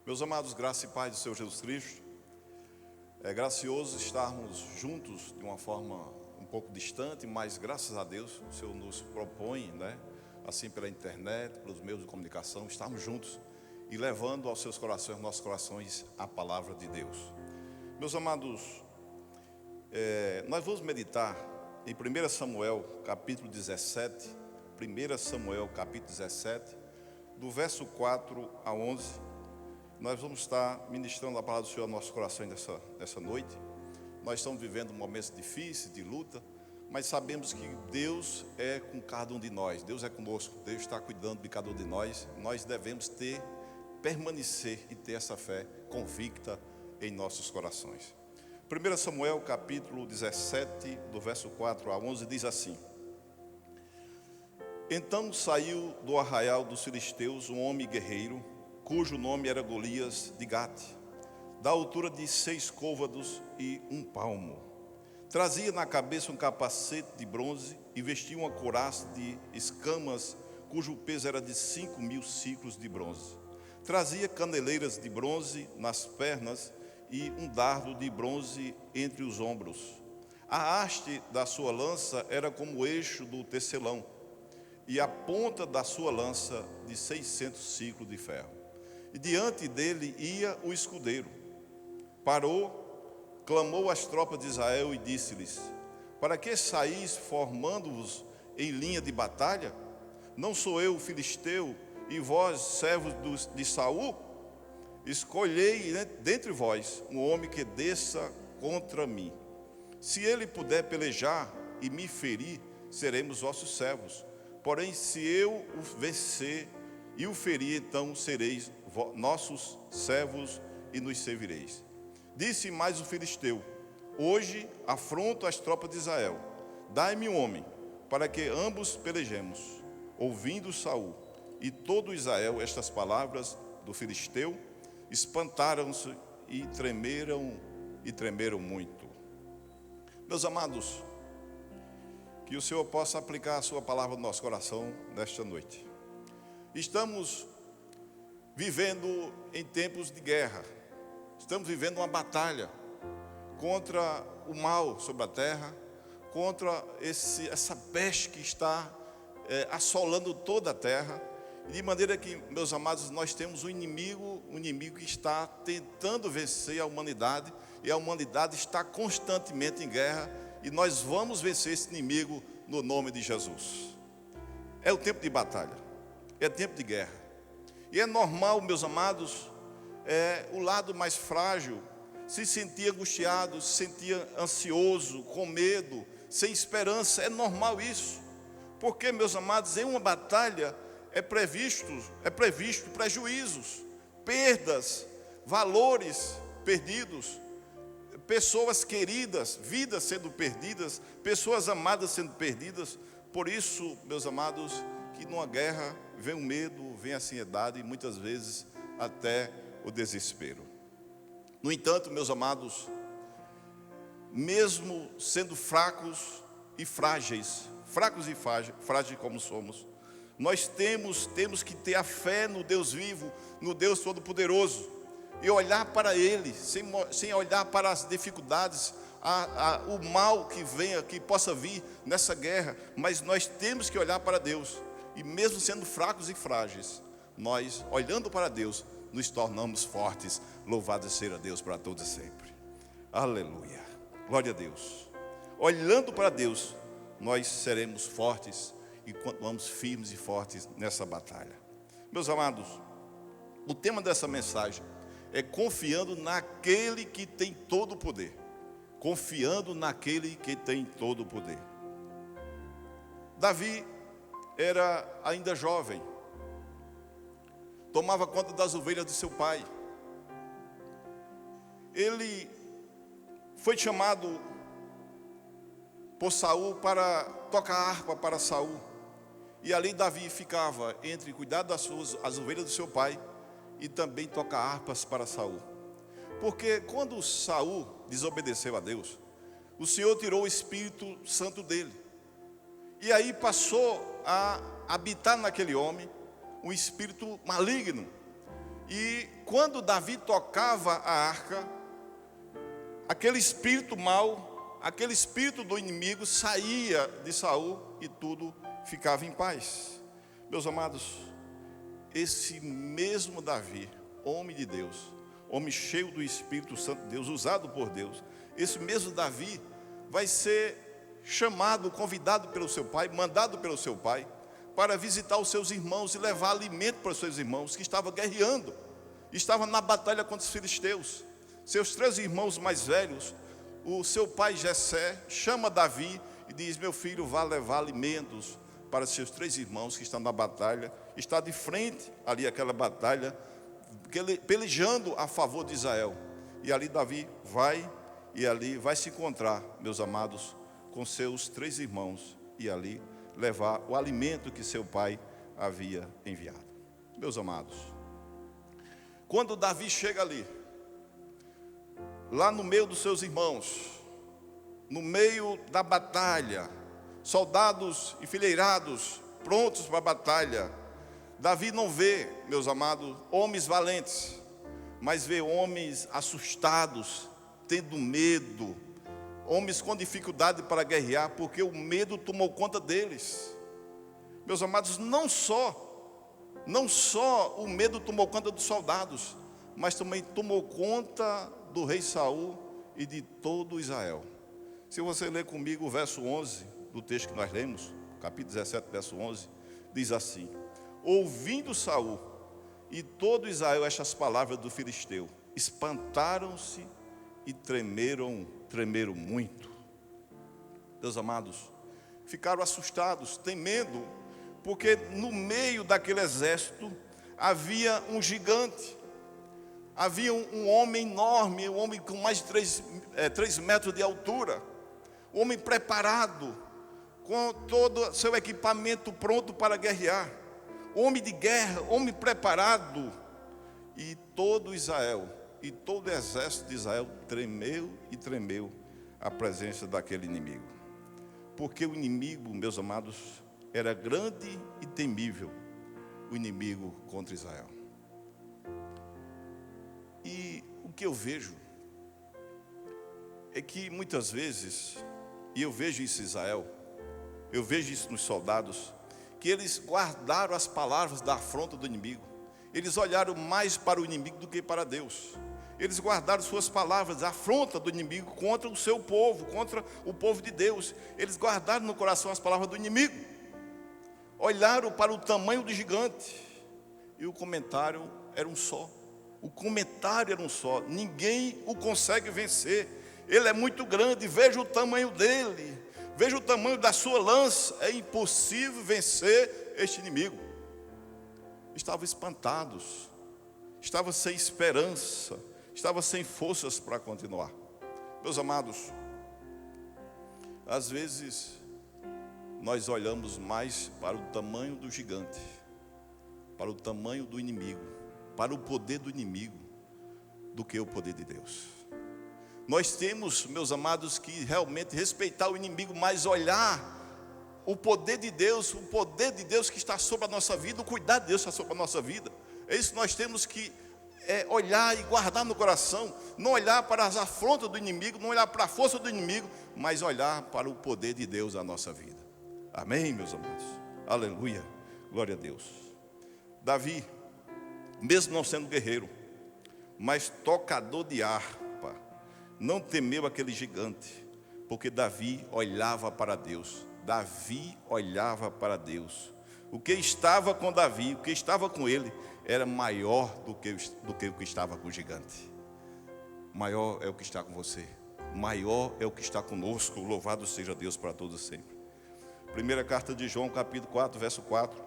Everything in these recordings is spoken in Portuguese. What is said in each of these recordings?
Meus amados, graça e paz do Senhor Jesus Cristo. É gracioso estarmos juntos de uma forma um pouco distante, mas graças a Deus o Senhor nos propõe, assim pela internet, pelos meios de comunicação, estarmos juntos e levando aos seus corações, aos nossos corações, a palavra de Deus. Meus amados, nós vamos meditar em 1 Samuel capítulo 17, 1 Samuel capítulo 17, do verso 4 a 11. Nós vamos estar ministrando a palavra do Senhor ao nosso coração nessa noite. Nós estamos vivendo momentos difíceis, de luta, mas sabemos que Deus é com cada um de nós. Deus é conosco, Deus está cuidando de cada um de nós. Nós devemos permanecer e ter essa fé convicta em nossos corações. 1 Samuel capítulo 17, do verso 4 a 11, diz assim: Então saiu do arraial dos filisteus um homem guerreiro, cujo nome era Golias de Gate, da altura de 6 côvados e 1 palmo. Trazia na cabeça um capacete de bronze e vestia uma couraça de escamas, cujo peso era de 5.000 ciclos de bronze. Trazia caneleiras de bronze nas pernas e um dardo de bronze entre os ombros. A haste da sua lança era como o eixo do tecelão, e a ponta da sua lança de 600 ciclos de ferro. E diante dele ia o escudeiro. Parou, clamou às tropas de Israel e disse-lhes: Para que saís formando-vos em linha de batalha? Não sou eu filisteu, e vós, servos de Saul? Escolhei dentre vós um homem que desça contra mim. Se ele puder pelejar e me ferir, seremos vossos servos. Porém, se eu o vencer e o ferir, então sereis nossos servos e nos servireis. Disse mais o filisteu: Hoje afronto as tropas de Israel. Dai-me um homem, para que ambos pelejemos. Ouvindo Saul e todo Israel estas palavras do filisteu, espantaram-se e tremeram muito. Meus amados, que o Senhor possa aplicar a sua palavra no nosso coração nesta noite. Estamos vivendo em tempos de guerra. Estamos vivendo uma batalha contra o mal sobre a terra, contra essa peste que está assolando toda a terra. De maneira que, meus amados, nós temos um inimigo que está tentando vencer a humanidade, e a humanidade está constantemente em guerra, e nós vamos vencer esse inimigo no nome de Jesus. É o tempo de batalha, é tempo de guerra. E é normal, meus amados, o lado mais frágil se sentir angustiado, se sentir ansioso, com medo, sem esperança. É normal isso, porque, meus amados, em uma batalha é previsto prejuízos, perdas, valores perdidos, pessoas queridas, vidas sendo perdidas, pessoas amadas sendo perdidas. Por isso, meus amados, que numa guerra vem o medo, vem a ansiedade e muitas vezes até o desespero. No entanto, meus amados, mesmo sendo fracos e frágeis como somos, nós temos que ter a fé no Deus vivo, no Deus Todo-Poderoso, e olhar para Ele, sem olhar para as dificuldades, o mal que possa vir nessa guerra, mas nós temos que olhar para Deus. E mesmo sendo fracos e frágeis, nós, olhando para Deus, nos tornamos fortes. Louvado seja Deus para todos sempre. Aleluia, glória a Deus. Olhando para Deus, nós seremos fortes e continuamos firmes e fortes nessa batalha. Meus amados, o tema dessa mensagem é confiando naquele que tem todo o poder. Confiando naquele que tem todo o poder. Davi era ainda jovem, tomava conta das ovelhas de seu pai. Ele foi chamado por Saul para tocar harpa para Saul, e ali Davi ficava entre cuidar as ovelhas do seu pai e também tocar harpas para Saul. Porque quando Saul desobedeceu a Deus, o Senhor tirou o Espírito Santo dele, e aí passou a habitar naquele homem um espírito maligno. E quando Davi tocava a arca, aquele espírito mau, aquele espírito do inimigo saía de Saul e tudo ficava em paz. Meus amados, esse mesmo Davi, homem de Deus, homem cheio do Espírito Santo de Deus, usado por Deus, esse mesmo Davi vai ser chamado, convidado pelo seu pai, mandado pelo seu pai, para visitar os seus irmãos e levar alimento para os seus irmãos que estavam guerreando, estavam na batalha contra os filisteus. Seus 3 irmãos mais velhos, o seu pai Jessé chama Davi e diz: meu filho, vá levar alimentos para seus 3 irmãos que estão na batalha. Está de frente ali aquela batalha, pelejando a favor de Israel. E ali Davi vai, e ali vai se encontrar, meus amados, com seus 3 irmãos, e ali levar o alimento que seu pai havia enviado. Meus amados, quando Davi chega ali, lá no meio dos seus irmãos, no meio da batalha, soldados enfileirados, prontos para a batalha, Davi não vê, meus amados, homens valentes, mas vê homens assustados, tendo medo, homens com dificuldade para guerrear, porque o medo tomou conta deles. Meus amados, não só o medo tomou conta dos soldados, mas também tomou conta do rei Saul e de todo Israel. Se você ler comigo o verso 11 do texto que nós lemos, capítulo 17, verso 11, diz assim: ouvindo Saul e todo Israel estas palavras do filisteu, espantaram-se e tremeram muito. Meus amados, ficaram assustados, temendo, porque no meio daquele exército havia um gigante, havia um homem enorme, um homem com mais de 3 metros de altura, um homem preparado, com todo o seu equipamento pronto para guerrear, homem de guerra, homem preparado. E todo Israel, e todo o exército de Israel tremeu à presença daquele inimigo. Porque o inimigo, meus amados, era grande e temível, o inimigo contra Israel. E o que eu vejo é que muitas vezes, e eu vejo isso em Israel, eu vejo isso nos soldados, que eles guardaram as palavras da afronta do inimigo. Eles olharam mais para o inimigo do que para Deus. Eles guardaram suas palavras, a afronta do inimigo contra o seu povo, contra o povo de Deus. Eles guardaram no coração as palavras do inimigo. Olharam para o tamanho do gigante, e o comentário era um só. O comentário era um só: ninguém o consegue vencer. Ele é muito grande, veja o tamanho dele, veja o tamanho da sua lança, é impossível vencer este inimigo. Estavam espantados, estavam sem esperança, estavam sem forças para continuar. Meus amados, às vezes nós olhamos mais para o tamanho do gigante, para o tamanho do inimigo, para o poder do inimigo, do que o poder de Deus. Nós temos, meus amados, que realmente respeitar o inimigo, mas olhar o poder de Deus que está sobre a nossa vida, o cuidado de Deus que está sobre a nossa vida. É isso que nós temos que olhar e guardar no coração. Não olhar para as afrontas do inimigo, não olhar para a força do inimigo, mas olhar para o poder de Deus na nossa vida. Amém, meus amados? Aleluia, glória a Deus. Davi, mesmo não sendo guerreiro, mas tocador de harpa, não temeu aquele gigante, porque Davi olhava para Deus. Davi olhava para Deus. O que estava com Davi, o que estava com ele, era maior do que o que estava com o gigante. Maior é o que está com você, maior é o que está conosco. Louvado seja Deus para todos sempre. Primeira carta de João, capítulo 4, verso 4.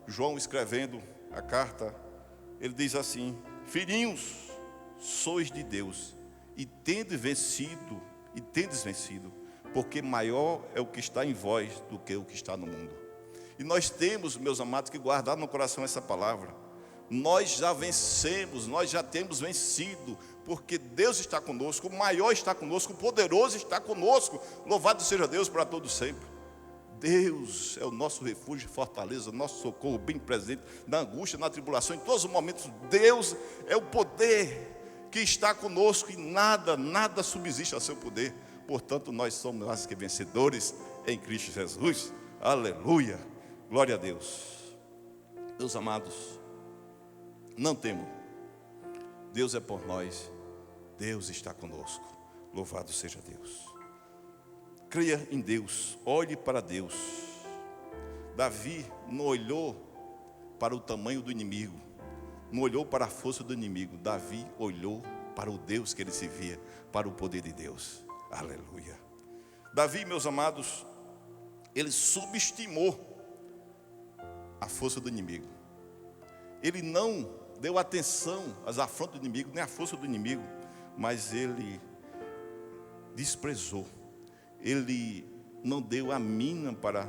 João escrevendo a carta, ele diz assim: filhinhos, sois de Deus, e tendes vencido, porque maior é o que está em vós do que o que está no mundo. E nós temos, meus amados, que guardar no coração essa palavra. Nós já vencemos, nós já temos vencido, porque Deus está conosco, o maior está conosco, o poderoso está conosco. Louvado seja Deus para todos sempre. Deus é o nosso refúgio e fortaleza, nosso socorro bem presente na angústia, na tribulação, em todos os momentos. Deus é o poder que está conosco e nada subsiste a seu poder. Portanto, nós somos mais que vencedores em Cristo Jesus. Aleluia, glória a Deus. Meus amados, não temam, Deus é por nós, Deus está conosco, louvado seja Deus. Creia em Deus, olhe para Deus. Davi não olhou para o tamanho do inimigo, não olhou para a força do inimigo. Davi olhou para o Deus que ele se via, para o poder de Deus. Aleluia. Davi, meus amados, ele subestimou a força do inimigo. Ele não deu atenção às afrontas do inimigo, nem à força do inimigo, mas ele desprezou. Ele não deu a mínima para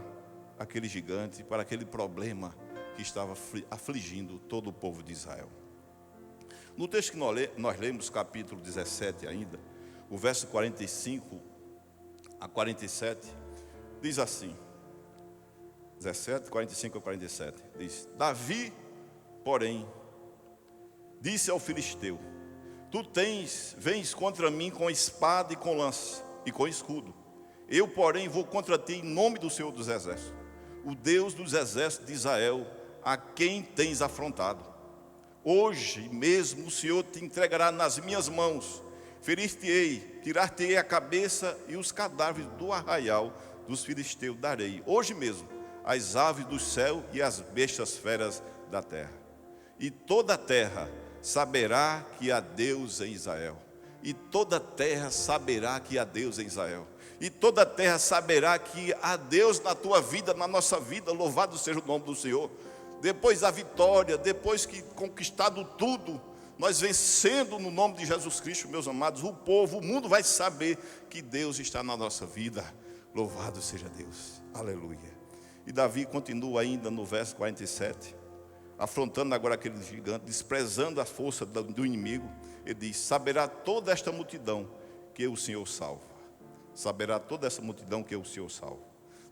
aquele gigante, para aquele problema que estava afligindo todo o povo de Israel. No texto que nós lemos, capítulo 17 ainda, o verso 45 a 47, diz assim, 17, 45 a 47, diz: Davi, porém, disse ao filisteu: Tu vens contra mim com espada e com lança e com escudo. Eu, porém, vou contra ti em nome do Senhor dos Exércitos, o Deus dos exércitos de Israel, a quem tens afrontado. Hoje mesmo o Senhor te entregará nas minhas mãos, ferir-te-ei, tirar-te-ei a cabeça e os cadáveres do arraial dos filisteus darei, hoje mesmo, as aves do céu e as bestas feras da terra. E toda a terra saberá que há Deus em Israel. E toda a terra saberá que há Deus em Israel. E toda a terra saberá que há Deus na tua vida, na nossa vida. Louvado seja o nome do Senhor. Depois da vitória, depois que conquistado tudo, nós vencendo no nome de Jesus Cristo, meus amados, o povo, o mundo vai saber que Deus está na nossa vida. Louvado seja Deus, aleluia. E Davi continua ainda no verso 47, afrontando agora aquele gigante, desprezando a força do inimigo. Ele diz: saberá toda esta multidão que o Senhor salva. Saberá toda essa multidão que o Senhor salva.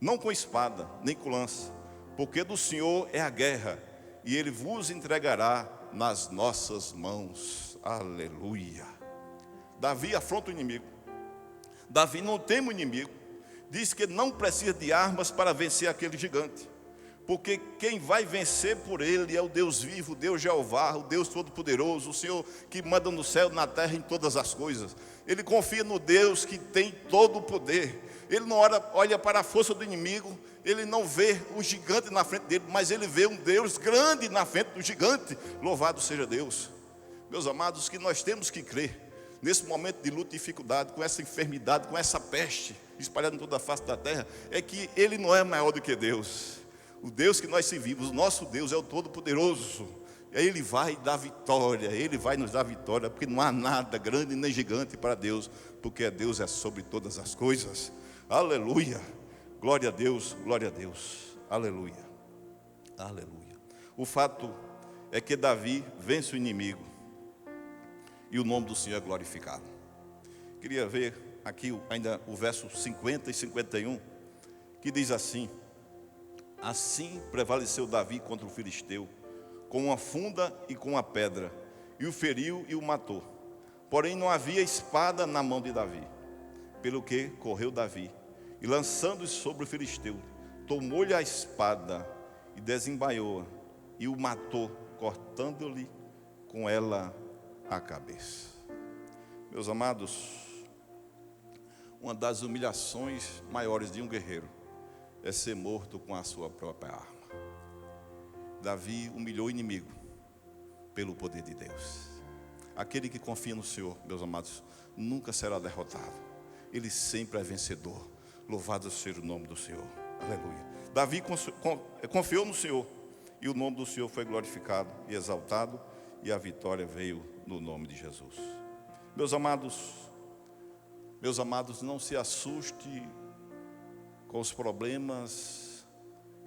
Não com espada, nem com lança, porque do Senhor é a guerra, e Ele vos entregará nas nossas mãos. Aleluia. Davi afronta o inimigo. Davi não teme o inimigo. Diz que não precisa de armas para vencer aquele gigante, porque quem vai vencer por ele é o Deus vivo, o Deus Jeová, o Deus Todo-Poderoso, o Senhor que manda no céu, na terra, em todas as coisas. Ele confia no Deus que tem todo o poder. Ele não olha para a força do inimigo, ele não vê o gigante na frente dele, mas ele vê um Deus grande na frente do gigante. Louvado seja Deus. Meus amados, que nós temos que crer, nesse momento de luta e dificuldade, com essa enfermidade, com essa peste espalhada em toda a face da terra, é que Ele não é maior do que Deus. O Deus que nós servimos, o nosso Deus é o Todo-Poderoso. Ele vai dar vitória, Ele vai nos dar vitória, porque não há nada grande nem gigante para Deus, porque Deus é sobre todas as coisas. Aleluia, glória a Deus, aleluia, aleluia. O fato é que Davi vence o inimigo, e o nome do Senhor é glorificado. Queria ver aqui ainda o verso 50 e 51, que diz assim: assim prevaleceu Davi contra o filisteu, com uma funda e com uma pedra, e o feriu e o matou. Porém não havia espada na mão de Davi, pelo que correu Davi, e lançando-se sobre o filisteu, tomou-lhe a espada e desembaiou-a, e o matou, cortando-lhe com ela a cabeça. Meus amados, uma das humilhações maiores de um guerreiro é ser morto com a sua própria arma. Davi humilhou o inimigo pelo poder de Deus. Aquele que confia no Senhor, meus amados, nunca será derrotado. Ele sempre é vencedor. Louvado seja o nome do Senhor. Aleluia. Davi confiou no Senhor, e o nome do Senhor foi glorificado e exaltado, e a vitória veio no nome de Jesus. Meus amados, não se assuste com os problemas,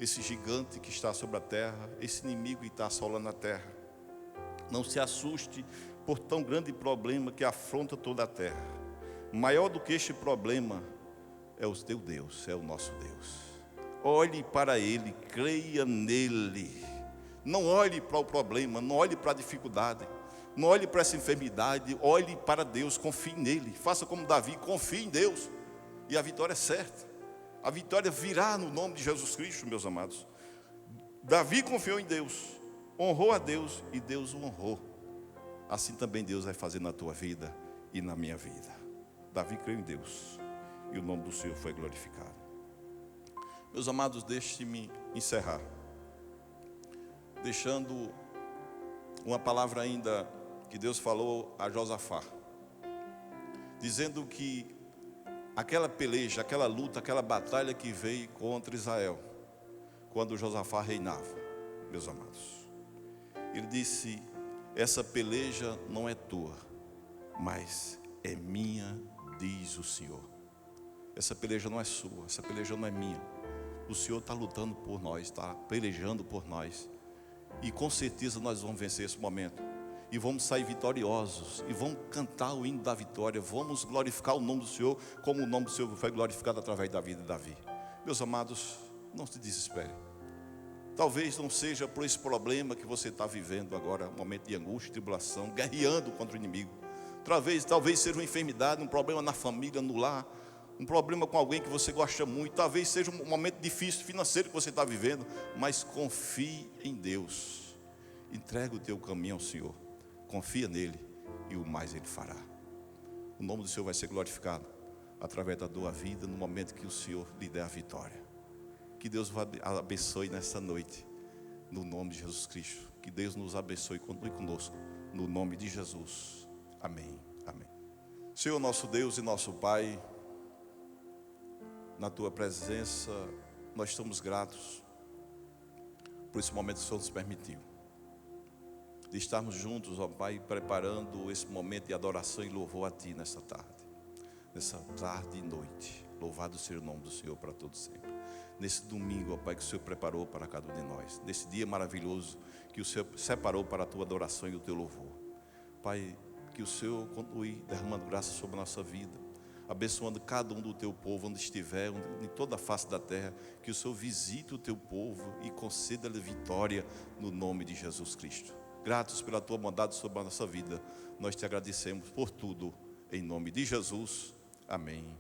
esse gigante que está sobre a terra, esse inimigo que está assolando a terra. Não se assuste por tão grande problema que afronta toda a terra. Maior do que este problema é o teu Deus, é o nosso Deus. olhe para Ele, creia nele. Não olhe para o problema, não olhe para a dificuldade, não olhe para essa enfermidade, olhe para Deus, confie nele. Faça como Davi, confie em Deus, e a vitória é certa. A vitória virá no nome de Jesus Cristo, meus amados. Davi confiou em Deus, honrou a Deus e Deus o honrou. Assim também Deus vai fazer na tua vida e na minha vida. Davi creu em Deus e o nome do Senhor foi glorificado. Meus amados, deixe-me encerrar deixando uma palavra ainda que Deus falou a Josafá, dizendo que aquela peleja, aquela luta, aquela batalha que veio contra Israel, quando Josafá reinava, meus amados, ele disse: essa peleja não é tua, mas é minha, diz o Senhor. Essa peleja não é sua, essa peleja não é minha. O Senhor está lutando por nós, está pelejando por nós. E com certeza nós vamos vencer esse momento. E vamos sair vitoriosos. E vamos cantar o hino da vitória. Vamos glorificar o nome do Senhor, como o nome do Senhor foi glorificado através da vida de Davi. Meus amados, não se desespere. Talvez não seja por esse problema que você está vivendo agora, um momento de angústia, tribulação, guerreando contra o inimigo. Talvez seja uma enfermidade, um problema na família, no lar, um problema com alguém que você gosta muito. Talvez seja um momento difícil financeiro que você está vivendo, mas confie em Deus. Entrega o teu caminho ao Senhor, confia nele e o mais Ele fará. O nome do Senhor vai ser glorificado através da tua vida no momento que o Senhor lhe der a vitória. Que Deus vos abençoe nessa noite, no nome de Jesus Cristo. Que Deus nos abençoe e continue conosco, no nome de Jesus. Amém, amém. Senhor nosso Deus e nosso Pai, na Tua presença nós estamos gratos por esse momento que o Senhor nos permitiu, de estarmos juntos, ó Pai, preparando esse momento de adoração e louvor a Ti nessa tarde e noite. Louvado seja o nome do Senhor para todos sempre. Nesse domingo, ó Pai, que o Senhor preparou para cada um de nós, nesse dia maravilhoso que o Senhor separou para a Tua adoração e o Teu louvor. Pai, que o Senhor continue derramando graça sobre a nossa vida, abençoando cada um do Teu povo, onde estiver, em toda a face da terra. Que o Senhor visite o Teu povo e conceda-lhe vitória no nome de Jesus Cristo. Gratos pela Tua bondade sobre a nossa vida, nós Te agradecemos por tudo, em nome de Jesus, amém.